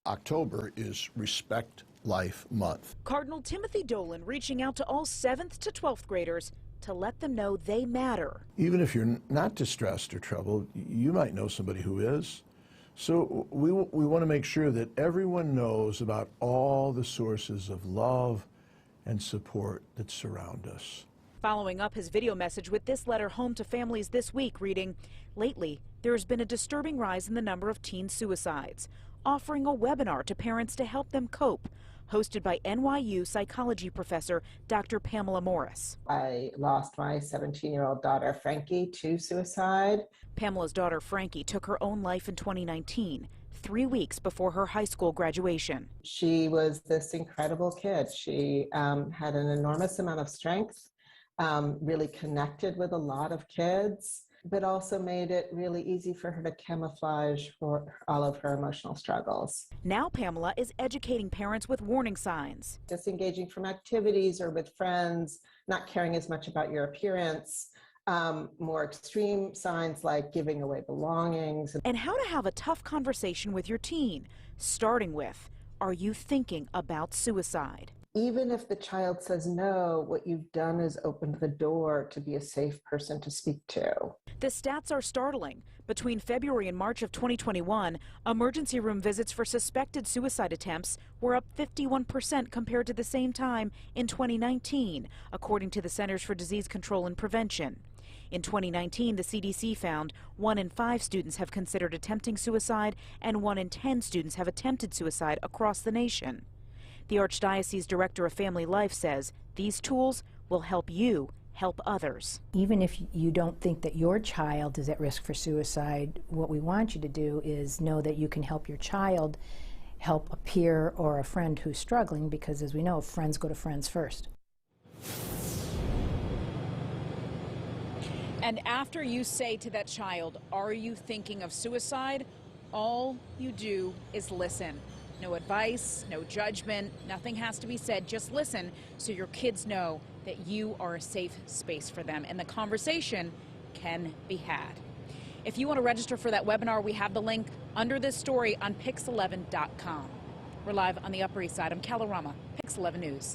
October is Respect Life Month. Cardinal Timothy Dolan reaching out to all 7th to 12th graders to let them know they matter. Even if you're not distressed or troubled, you might know somebody who is. So we want to make sure that everyone knows about all the sources of love and support that surround us. Following up his video message with this letter home to families this week, reading, "Lately, there has been a disturbing rise in the number of teen suicides, offering a webinar to parents to help them cope," hosted by NYU psychology professor Dr. Pamela Morris. I lost my 17-year-old daughter, Frankie, to suicide. Pamela's daughter, Frankie, took her own life in 2019, 3 weeks before her high school graduation. She was this incredible kid. She had an enormous amount of strength, really connected with a lot of kids, but also made it really easy for her to camouflage for all of her emotional struggles. Now Pamela is educating parents with warning signs. Disengaging from activities or with friends, not caring as much about your appearance, more extreme signs like giving away belongings. And how to have a tough conversation with your teen, starting with, are you thinking about suicide? Even if the child says no, what you've done is opened the door to be a safe person to speak to. The stats are startling. Between February and March of 2021, emergency room visits for suspected suicide attempts were up 51% compared to the same time in 2019, according to the Centers for Disease Control and Prevention. In 2019, the CDC found 1 in 5 students have considered attempting suicide and 1 in 10 students have attempted suicide across the nation. The Archdiocese Director of Family Life says these tools will help you help others. Even if you don't think that your child is at risk for suicide, what we want you to do is know that you can help your child help a peer or a friend who's struggling, because as we know, friends go to friends first. And after you say to that child, are you thinking of suicide? All you do is listen. No advice, no judgment, nothing has to be said. Just listen so your kids know that you are a safe space for them and the conversation can be had. If you want to register for that webinar, we have the link under this story on Pix11.com. We're live on the Upper East Side. I'm Kala Rama, Pix 11 News.